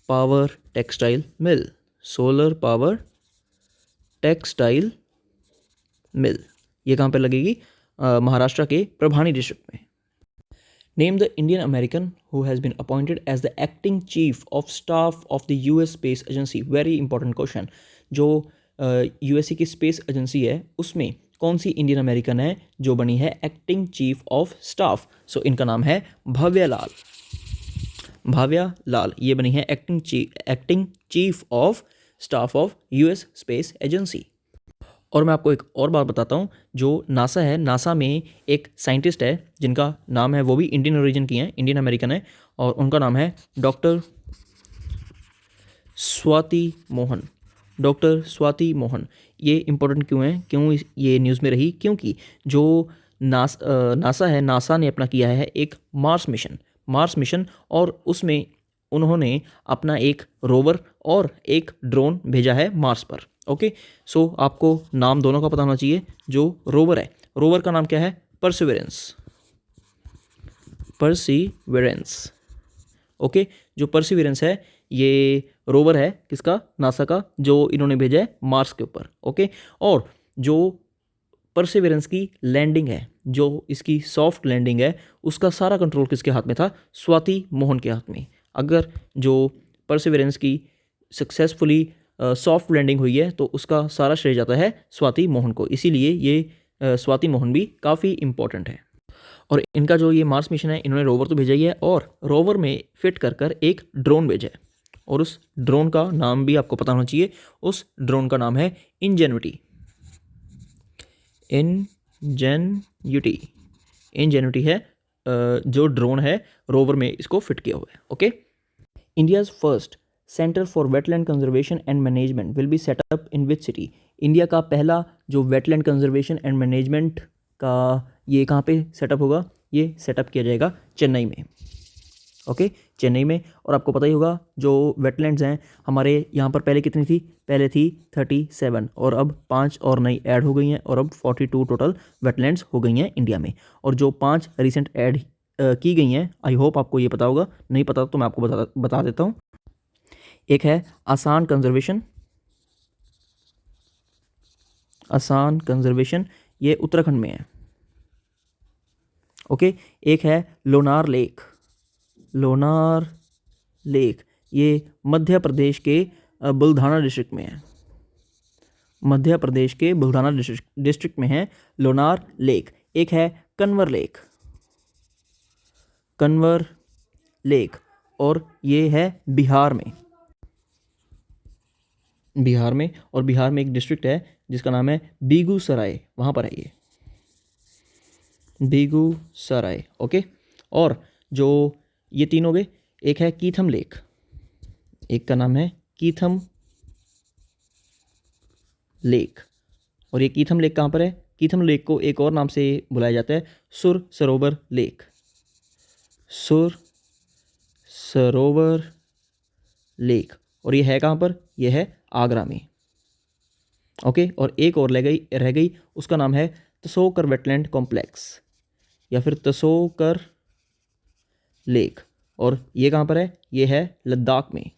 power textile mill, solar power textile mill. ये कहाँ पर लगेगी? महाराष्ट्र के प्रभानी डिस्ट्रिक्ट में। Name the Indian American who has been appointed as the acting chief of staff of the US space agency. Very important question. जो USA की space agency है उसमें कौन सी इंडियन अमेरिकन है जो बनी है एक्टिंग चीफ ऑफ स्टाफ? सो इनका नाम है भव्या लाल, भाव्या लाल। ये बनी है acting chief of staff of US space agency. और मैं आपको एक और बात बताता हूँ, जो नासा है, नासा में एक साइंटिस्ट है जिनका नाम है, वो भी इंडियन ओरिजिन की हैं, इंडियन अमेरिकन है, और उनका नाम है डॉक्टर स्वाति मोहन, डॉक्टर स्वाति मोहन। ये इम्पोर्टेंट क्यों है, क्यों ये न्यूज़ में रही? क्योंकि जो नासा है, नासा ने अपना किया है एक मार्स मिशन, और उसमें उन्होंने अपना एक रोवर और एक ड्रोन भेजा है मार्स पर, ओके। सो आपको नाम दोनों का पता होना चाहिए। जो रोवर है, रोवर का नाम क्या है? Perseverance, okay. जो परसिवरेंस है ये रोवर है किसका? नासा का, जो इन्होंने भेजा है मार्स के ऊपर, ओके। और जो परसिवरेंस की लैंडिंग है, जो इसकी सॉफ्ट लैंडिंग है, उसका सारा कंट्रोल किसके हाथ में था? स्वाति मोहन के हाथ में। अगर जो परसिवरेंस की सक्सेसफुली सॉफ्ट लैंडिंग हुई है तो उसका सारा श्रेय जाता है स्वाति मोहन को। इसीलिए ये स्वाति मोहन भी काफ़ी इम्पॉर्टेंट है। और इनका जो ये मार्स मिशन है, इन्होंने रोवर तो भेजा ही है, और रोवर में फिट कर एक ड्रोन भेजा है, और उस ड्रोन का नाम भी आपको पता होना चाहिए। उस ड्रोन का नाम है इंजेन्युटी, इंजेन्युटी है जो ड्रोन है रोवर में इसको फिट किया हुआ है, okay. India's first centre for wetland conservation and management will be set up in which city? India का पहला जो वेटलैंड कंजर्वेशन एंड मैनेजमेंट का ये कहाँ पे सेटअप होगा? ये सेटअप किया जाएगा चेन्नई में, ओके, चेन्नई में। और आपको पता ही होगा जो वेटलैंड्स हैं हमारे यहाँ पर पहले कितनी थी? पहले थी 37, और अब 5 और नई ऐड हो गई हैं, और अब 42 टोटल वेटलैंड्स हो गई हैं इंडिया में। और जो 5 रिसेंट ऐड की गई हैं, आई होप आपको ये पता होगा, नहीं पता तो मैं आपको बता देता हूँ। एक है आसान कंजर्वेशन, ये उत्तराखंड में है, ओके। एक है लोनार लेक, ये मध्य प्रदेश के बुल्धाना डिस्ट्रिक्ट में है, मध्य प्रदेश के बुल्धाना डिस्ट्रिक्ट में है लोनार लेक। एक है कन्वर लेक, और ये है बिहार में, और बिहार में एक डिस्ट्रिक्ट है जिसका नाम है बेगूसराय, वहाँ पर है ये बेगूसराय, ओके। और जो ये तीन हो गए, एक है कीथम लेक, एक का नाम है कीथम लेक, और ये कीथम लेक कहाँ पर है? कीथम लेक को एक और नाम से बुलाया जाता है सुर सरोवर लेक, लेक, और ये है कहाँ पर, ये है आगरा में। ओके, और एक और रह गई, उसका नाम है तसोकर वेटलैंड कॉम्प्लेक्स या फिर तसोकर लेक, और ये कहाँ पर है, ये है लद्दाख में।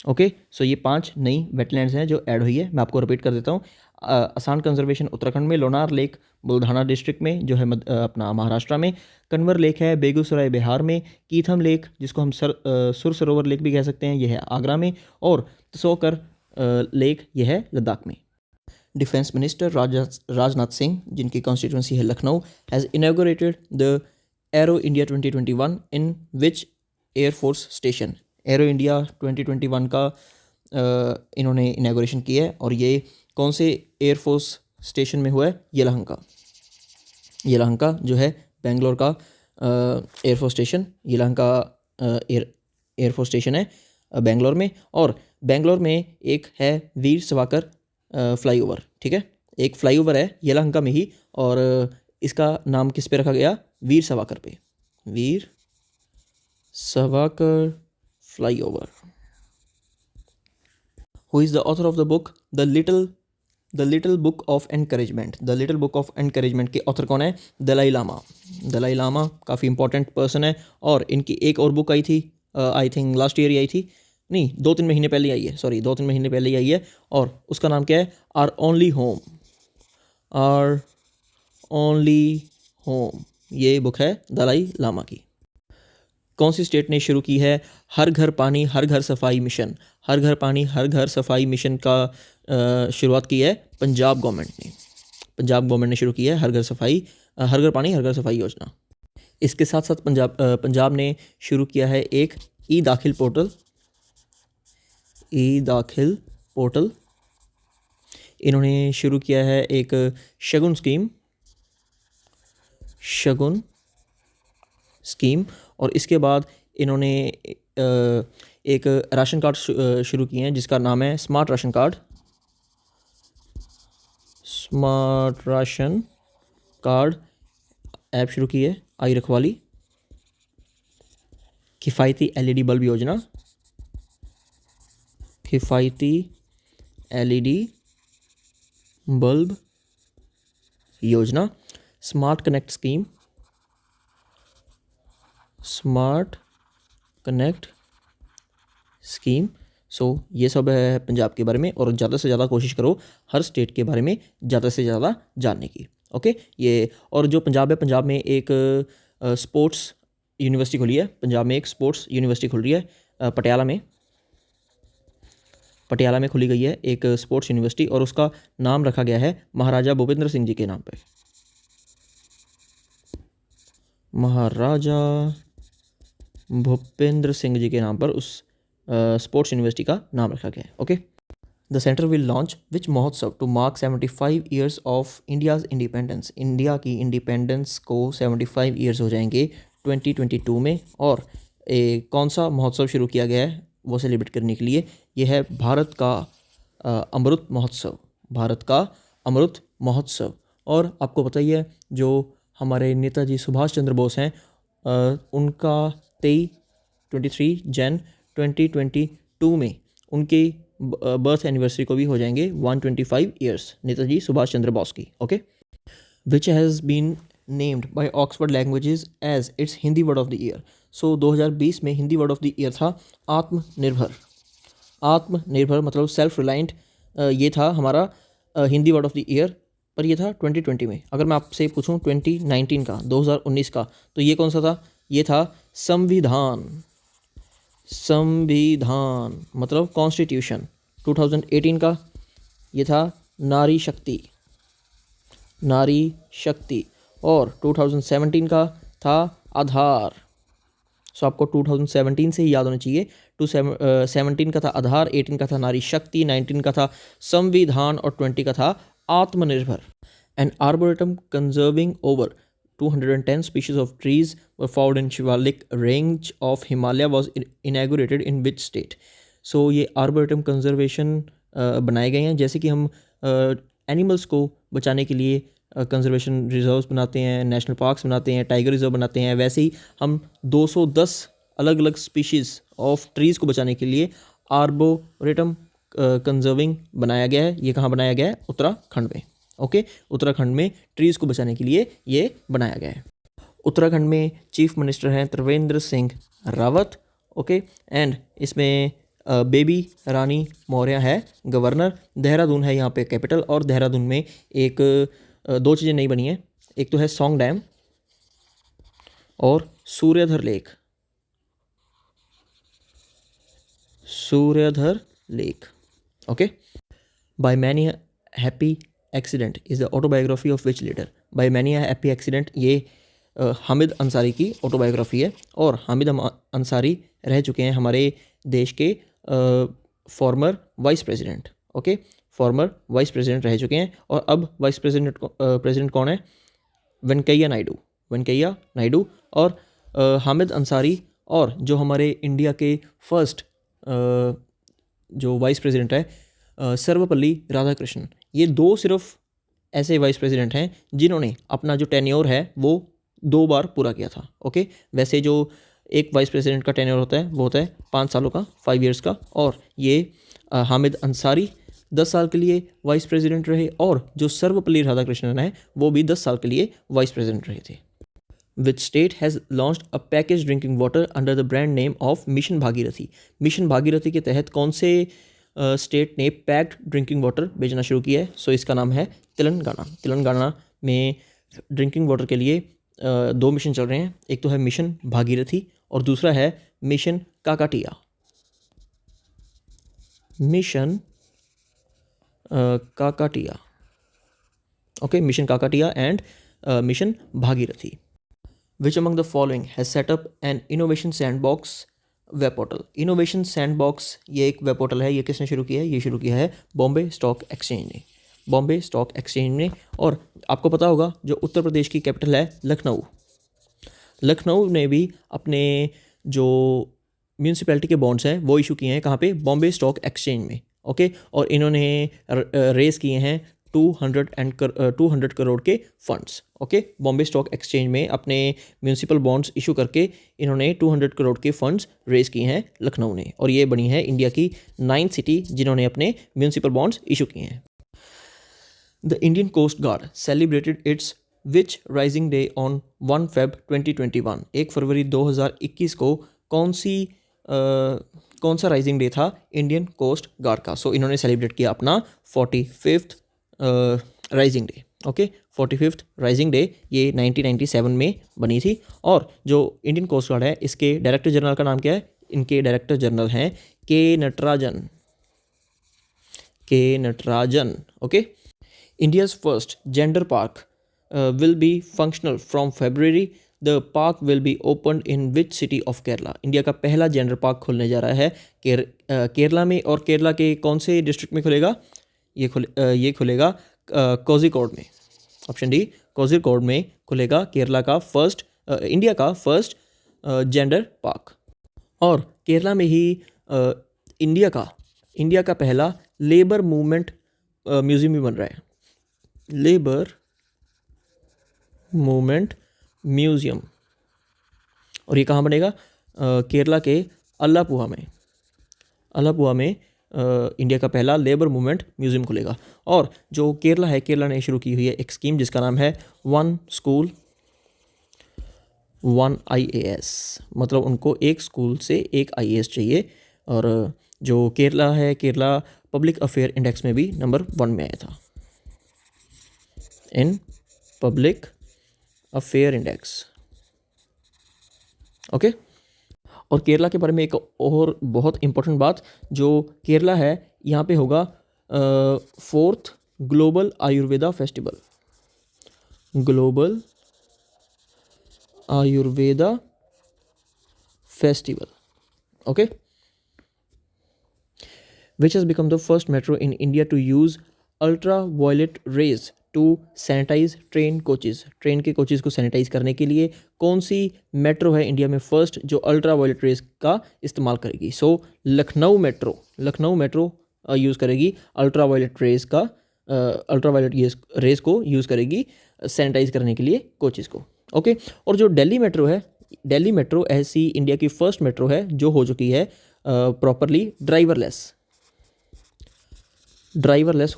ओके, सो ये 5 नई वेटलैंड्स हैं जो ऐड हुई है। मैं आपको रिपीट कर देता हूँ। असान कंजर्वेशन उत्तराखंड में, लोनार लेक बुल्ढाना डिस्ट्रिक्ट में जो है अपना महाराष्ट्र में, कन्वर लेक है बेगूसराय बिहार में, कीथम लेक जिसको हम सुर सरोवर लेक भी कह सकते हैं, यह है आगरा में, और तसोकर लेक यह है लद्दाख में। डिफेंस मिनिस्टर राजनाथ सिंह, जिनकी कॉन्स्टिट्यूंसी है Lucknow, has inaugurated the arrow India 2021 in which air force station. Arrow India 2021 का इन्होंने इनॉग्रेशन किया है, और ये कौन से एयरफोर्स स्टेशन में हुआ है, येलहंका जो है बेंगलोर का air force station, Yelahanka air force station है बेंगलोर में। और बेंगलोर में एक है वीर सावरकर फ्लाईओवर, ठीक है, एक फ्लाईओवर है येलहंका में ही, और इसका नाम किस पे रखा गया, वीर सावरकर पे, Veer Savarkar flyover. Who is the author of the book the little book of encouragement. The little book of encouragement के ऑथर कौन है, दलाई लामा। दलाई लामा काफ़ी इंपॉर्टेंट पर्सन है, और इनकी एक और बुक आई थी, आई थिंक लास्ट ईयर ही आई थी, नहीं 2-3 महीने पहले आई है, सॉरी 2-3 महीने पहले ही आई है, और उसका नाम क्या है, our only home. Our only home, ये बुक है दलाई लामा की। कौन सी स्टेट ने शुरू की है हर घर पानी हर घर सफाई मिशन। हर घर पानी हर घर सफाई मिशन का शुरुआत की है पंजाब गवर्नमेंट ने। पंजाब गवर्नमेंट ने शुरू की है हर घर पानी हर घर सफाई योजना। इसके साथ साथ पंजाब ने शुरू किया है एक ई दाखिल पोर्टल। इन्होंने शुरू किया है एक शगुन स्कीम, और इसके बाद इन्होंने एक राशन कार्ड शुरू किए हैं जिसका नाम है स्मार्ट राशन कार्ड ऐप शुरू की है, आई रखवाली। किफ़ायती LED बल्ब योजना, किफ़ायती LED बल्ब योजना। Smart connect scheme. सो ये सब है पंजाब के बारे में, और ज़्यादा से ज़्यादा कोशिश करो हर स्टेट के बारे में ज़्यादा से ज़्यादा जानने की। ओके, ये और जो पंजाब है, पंजाब में एक स्पोर्ट्स यूनिवर्सिटी खुली है, पंजाब में एक स्पोर्ट्स यूनिवर्सिटी खुल रही है पटियाला में खुली गई है एक स्पोर्ट्स यूनिवर्सिटी, और उसका नाम रखा गया है महाराजा भूपेंद्र सिंह जी के नाम पे। महाराजा भूपेंद्र सिंह जी के नाम पर उस स्पोर्ट्स यूनिवर्सिटी का नाम रखा गया है। Okay, the centre will launch which Mahotsav to mark 75 years of India's independence. India की इंडिपेंडेंस को 75 ईयर्स हो जाएंगे 2022 में, और कौन सा महोत्सव शुरू किया गया है वो सेलिब्रेट करने के लिए, यह है भारत का अमृत महोत्सव। और आपको पता ही है जो हमारे नेताजी सुभाष चंद्र बोस हैं, उनका 23 जन 2022 में उनकी बर्थ एनिवर्सरी को भी हो जाएंगे 125 ईयर्स नेताजी सुभाष चंद्र बोस की। Okay, which has been named by Oxford languages as its Hindi word of the year. So 2020 में Hindi word of the year था आत्मनिर्भर मतलब सेल्फ रिलायंट, ये था हमारा Hindi word of the year, पर ये था 2020 में। अगर मैं आपसे पूछूं 2019 का, 2019 का, तो ये कौन सा था, ये था संविधान मतलब कॉन्स्टिट्यूशन। 2018 का ये था नारी शक्ति, और 2017 का था आधार। सो आपको 2017 से ही याद होना चाहिए। 17 का था आधार, 18 का था नारी शक्ति, 19 का था संविधान, और 20 का था आत्मनिर्भर। An arboretum conserving over 210 species of trees were found in Shivalik range of Himalaya was inaugurated in which state? So ये arboretum conservation बनाए गए हैं, जैसे कि हम एनिमल्स को बचाने के लिए कंजर्वेशन रिजर्व्स बनाते हैं, नेशनल पार्क्स बनाते हैं, टाइगर रिजर्व बनाते हैं, वैसे ही हम 210 अलग अलग स्पीशीज़ ऑफ ट्रीज़ को बचाने के लिए आर्बोरेटम कंजर्विंग बनाया गया है। ये कहाँ बनाया गया है? उत्तराखंड में। ओके, उत्तराखंड में ट्रीज़ को बचाने के लिए ये बनाया गया है। उत्तराखंड में चीफ मिनिस्टर हैं त्रिवेंद्र सिंह रावत। ओके, एंड इसमें बेबी रानी मौर्य है गवर्नर। देहरादून है यहाँ पे कैपिटल, और देहरादून में एक दो चीज़ें नई बनी हैं। एक तो है सौंग डैम और Suryadhar lake. Suryadhar lake. Okay, by many happy accident is the autobiography of which leader? By many happy accident ये हामिद अंसारी की ऑटोबायोग्राफी है, और हामिद अंसारी रह चुके हैं हमारे देश के farmer vice president. Okay, farmer vice president रह चुके हैं, और अब वाइस प्रेसिडेंट कौन है? वेंकैया नायडू। वेंकैया नायडू। और हामिद अंसारी और जो हमारे इंडिया के फर्स्ट जो वाइस प्रेसिडेंट है सर्वपल्ली राधाकृष्णन, ये दो सिर्फ ऐसे वाइस प्रेसिडेंट हैं जिन्होंने अपना जो टेन्योर है वो 2 बार पूरा किया था। ओके, वैसे जो एक वाइस प्रेसिडेंट का टेन्योर होता है वो होता है 5 सालों का, 5 ईयर्स का, और ये हामिद अंसारी 10 साल के लिए वाइस प्रेसिडेंट रहे, और जो सर्वपल्ली राधाकृष्णन है वो भी 10 साल के लिए वाइस प्रेसिडेंट रहे थे। Which state has launched a packaged drinking water under the brand name of mission Bhagirathi? Mission Bhagirathi के तहत कौन से स्टेट ने पैक्ड ड्रिंकिंग वाटर बेचना शुरू किया है? सो इसका नाम है तेलंगाना। तेलंगाना में ड्रिंकिंग वाटर के लिए 2 मिशन चल रहे हैं। एक तो है मिशन भागीरथी और दूसरा है mission Kakatiya. Mission Kakatiya. Okay, mission Kakatiya and mission Bhagirathi. Which among the following has set up an innovation sandbox web portal? Innovation sandbox ये एक वेब पोर्टल है। ये किसने शुरू किया है? ये शुरू किया है बॉम्बे स्टॉक एक्सचेंज ने। बॉम्बे स्टॉक एक्सचेंज ने। और आपको पता होगा जो उत्तर प्रदेश की कैपिटल है लखनऊ, लखनऊ ने भी अपने जो म्यूनसिपैलिटी के बॉन्ड्स हैं वो इशू किए हैं कहाँ पे? बॉम्बे स्टॉक एक्सचेंज में। ओके, और इन्होंने रेस किए हैं 200 करोड़ के funds. Okay, Bombay stock exchange में अपने म्यूनसिपल बॉन्ड्स इशू करके इन्होंने 200 करोड़ के फंड्स रेज किए हैं लखनऊ ने, और ये बनी है इंडिया की 9th सिटी जिन्होंने अपने म्यूनसिपल बॉन्ड्स इशू किए हैं। The Indian Coast Guard celebrated its which raising day on 1 Feb 2021? 1 फरवरी 2021 को कौन सा राइजिंग डे था इंडियन कोस्ट गार्ड का? सो इन्होंने सेलिब्रेट किया अपना 45th raising day. Okay, 45th raising day ये 1997 में बनी थी। और जो इंडियन कोस्ट गार्ड है इसके डायरेक्टर जनरल का नाम क्या है? इनके डायरेक्टर जनरल हैं के नटराजन। के Natarajan. Okay, India's first gender park will be functional from February. The park will be open in which city of Kerala? India का पहला जेंडर पार्क खुलने जा रहा है केरला में। और केरला के कौन से डिस्ट्रिक्ट में खुलेगा? ये खुलेगा कोझिकोड में। ऑप्शन डी, कोझिकोड में खुलेगा केरला का फर्स्ट, इंडिया का फर्स्ट जेंडर पार्क। और केरला में ही इंडिया का पहला लेबर मूवमेंट म्यूजियम भी बन रहा है। Labour movement museum. और ये कहाँ बनेगा? केरला के अलापुआ में। अलापुआ में इंडिया का पहला लेबर मूवमेंट म्यूजियम खुलेगा। और जो केरला है, केरला ने शुरू की हुई है एक स्कीम जिसका नाम है 1 स्कूल 1 IAS। मतलब उनको एक स्कूल से एक IAS चाहिए। और जो केरला है, केरला पब्लिक अफेयर इंडेक्स में भी नंबर 1 में आया था, in public affair index. Okay, और केरला के बारे में एक और बहुत इम्पोर्टेंट बात, जो केरला है यहाँ पे होगा 4th global Ayurveda festival. Global Ayurveda festival. Okay, which has become the first metro in India to use ultraviolet rays to sanitize train coaches? Train के कोचेज़ को सैनिटाइज करने के लिए कौन सी मेट्रो है इंडिया में फर्स्ट जो अल्ट्रावायलेट रेज का इस्तेमाल करेगी? सो लखनऊ मेट्रो यूज़ करेगी अल्ट्रावायलेट रेज का, अल्ट्रावायलेट रेज को यूज़ करेगी सैनिटाइज करने के लिए कोचेज़ को। ओके, और जो दिल्ली मेट्रो है दिल्ली मेट्रो ऐसी इंडिया की फर्स्ट मेट्रो है जो हो चुकी है प्रॉपरली ड्राइवरलेस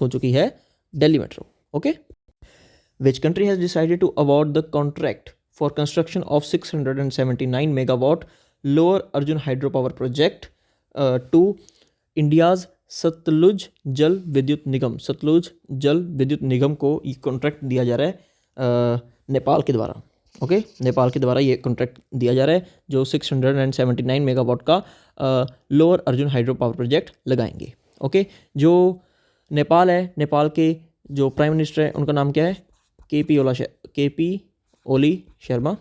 हो चुकी है Delhi metro. Okay. Which country has decided to award the contract for construction of 679 megawatt Lower Arjun hydropower project to India's Satluj Jal Vidyut निगम. सतलुज जल विद्युत निगम को ये कॉन्ट्रैक्ट दिया जा रहा है नेपाल के द्वारा. ओके, नेपाल के द्वारा ये कॉन्ट्रैक्ट दिया जा रहा है जो 679 मेगावाट का lower Arjun hydro power project लगाएंगे. ओके, जो नेपाल है, नेपाल के जो प्राइम मिनिस्टर है उनका नाम क्या है? केपी ओली शर्मा.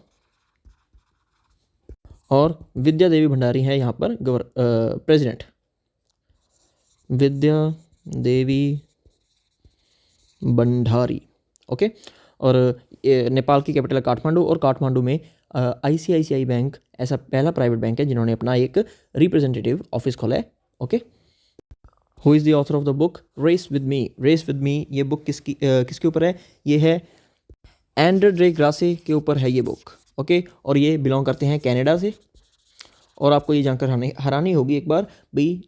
और विद्या देवी भंडारी है यहाँ पर प्रेसिडेंट. विद्या देवी भंडारी. ओके. और नेपाल की कैपिटल है काठमांडू. और काठमांडू में आईसीआईसीआई बैंक ऐसा पहला प्राइवेट बैंक है जिन्होंने अपना एक रिप्रेजेंटेटिव ऑफिस खोला है. Okay. Who is the author of the book Race with Me? Race with Me ये बुक किसके ऊपर है? ये है एंड्रे ग्रासे के ऊपर है ये बुक. ओके. और ये बिलोंग करते हैं कनाडा से. और आपको ये जानकर हैरानी होगी एक बार भाई,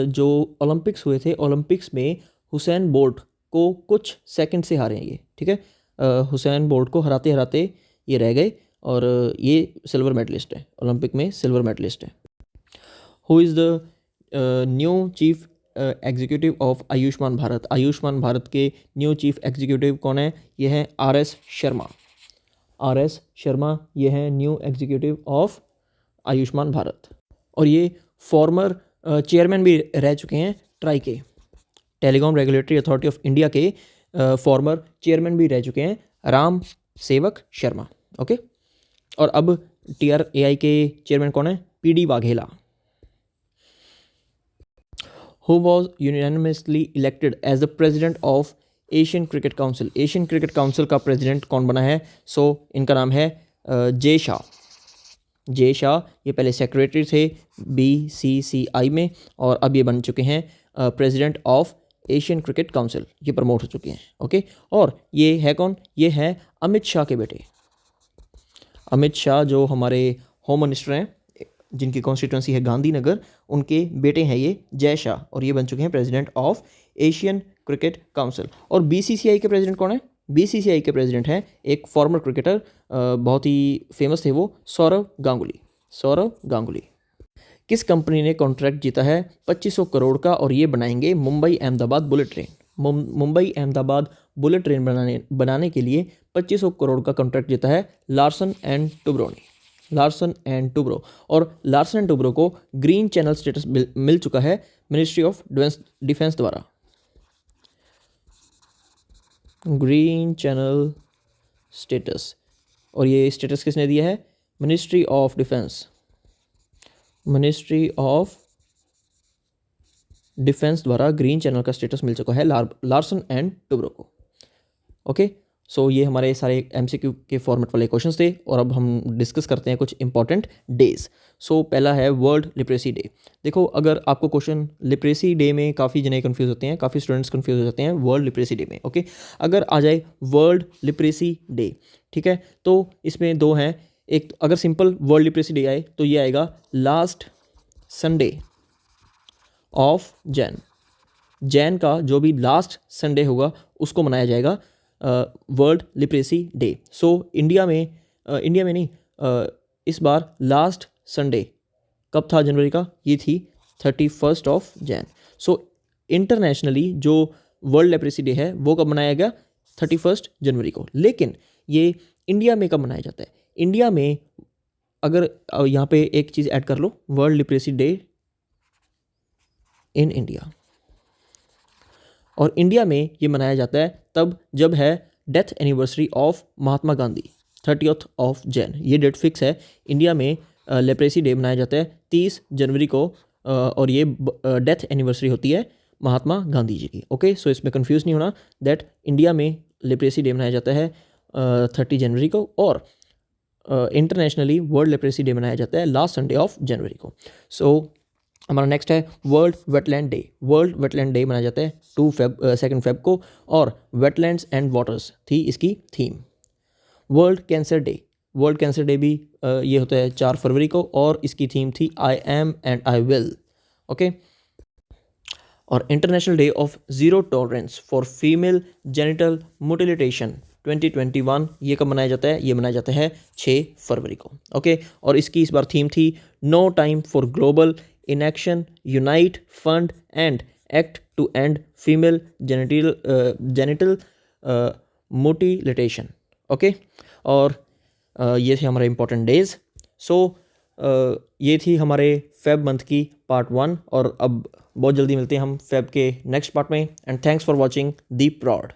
जो ओलंपिक्स हुए थे, ओलंपिक्स में हुसैन बोल्ट को कुछ सेकंड से हारे हैं ये. ठीक है, हुसैन बोल्ट को हराते हराते ये रह गए और ये सिल्वर मेडलिस्ट है, ओलंपिक में सिल्वर मेडलिस्ट है. Who is the new chief executive of Ayushman Bharat? Ayushman Bharat के न्यू चीफ एग्जीक्यूटिव कौन है? ये है आर.एस. शर्मा. आर.एस. शर्मा ये है new executive of Ayushman Bharat. और ये फॉर्मर चेयरमैन भी रह चुके हैं ट्राई के, telecom regulatory authority of India के फॉर्मर चेयरमैन भी रह चुके हैं राम सेवक शर्मा. ओके. और अब TRAI के चेयरमैन कौन है? PD Vaghela. Who was unanimously elected as the president of Asian cricket council? Asian cricket council का प्रेसिडेंट कौन बना है? इनका नाम है जे शाह. जे शाह ये पहले सेक्रेटरी थे BCCI में और अब ये बन चुके हैं president of Asian cricket council. ये प्रमोट हो चुके हैं. ओके. और ये है कौन? ये है अमित शाह के बेटे. अमित शाह जो हमारे होम मिनिस्टर हैं जिनकी कॉन्स्टिट्यूंसी है गांधीनगर, उनके बेटे हैं ये जय शाह और ये बन चुके हैं president of Asian cricket council. और BCCI के प्रेसिडेंट कौन है? BCCI के प्रेसिडेंट हैं एक फॉर्मर क्रिकेटर, बहुत ही फेमस थे वो, सौरव गांगुली. किस कंपनी ने कॉन्ट्रैक्ट जीता है 2500 करोड़ का और ये बनाएंगे Mumbai Ahmedabad bullet train? Mumbai Ahmedabad bullet train बनाने के लिए 2500 करोड़ का कॉन्ट्रैक्ट जीता है लार्सन एंड टुब्रो ने. Larsen and Toubro. और लार्सन एंड टुब्रो को ग्रीन चैनल स्टेटस मिल चुका है मिनिस्ट्री ऑफ डिफेंस द्वारा. Green channel status. और ये स्टेटस किसने दिया है? Ministry of defence. Ministry of defence द्वारा ग्रीन चैनल का स्टेटस मिल चुका है लार्सन एंड टुब्रो को. ओके. ये हमारे सारे MCQ के फॉर्मेट वाले क्वेश्चंस थे और अब हम डिस्कस करते हैं कुछ इंपॉर्टेंट डेज. पहला है वर्ल्ड लिटरेसी डे. देखो, अगर आपको क्वेश्चन लिटरेसी डे में काफ़ी जने कंफ्यूज होते हैं, काफ़ी स्टूडेंट्स कंफ्यूज हो जाते हैं वर्ल्ड लिटरेसी डे में. ओके. अगर आ जाए वर्ल्ड लिटरेसी डे, ठीक है, तो इसमें दो हैं. एक अगर सिंपल वर्ल्ड लिटरेसी डे आए तो ये आएगा लास्ट संडे ऑफ जैन का जो भी लास्ट संडे होगा उसको मनाया जाएगा वर्ल्ड लिटरेसी डे. इंडिया में नहीं, इस बार लास्ट संडे कब था जनवरी का? ये थी 31 ऑफ जैन. इंटरनेशनली जो वर्ल्ड लिटरेसी डे है वो कब मनाया गया? 31 जनवरी को. लेकिन ये इंडिया में कब मनाया जाता है? इंडिया में अगर यहाँ पे एक चीज़ ऐड कर लो, world literacy day in India. और इंडिया में ये मनाया जाता है तब जब है death anniversary of Mahatma Gandhi, 30th of Jan. ये डेट फिक्स है. इंडिया में लिटरेसी डे मनाया जाता है 30 जनवरी को और ये डेथ एनिवर्सरी होती है महात्मा गांधी जी की. ओके. इसमें कंफ्यूज नहीं होना दैट इंडिया में लिटरेसी डे मनाया जाता है 30 जनवरी को और इंटरनेशनली वर्ल्ड लिटरेसी डे मनाया जाता है लास्ट संडे ऑफ जनवरी को. हमारा नेक्स्ट है world wetland day. World wetland day मनाया जाता है 2 फेब को और वेटलैंड्स एंड वाटर्स थी इसकी theme. World cancer day. World cancer day भी ये होता है 4 फरवरी को, और इसकी थीम थी I am and I will. Okay. और international day of zero tolerance for female genital mutilation 2021 ये कब मनाया जाता है? ये मनाया जाता है 6 फरवरी को। ओके। और इसकी इस बार थीम थी no time for global inaction, unite, fund and act to end female genital mutilation. Okay. और ये थे हमारे इंपॉर्टेंट डेज। सो ये थी हमारे फेब मंथ की पार्ट 1, और अब बहुत जल्दी मिलते हैं हम फेब के नेक्स्ट पार्ट में। And thanks for watching the prod.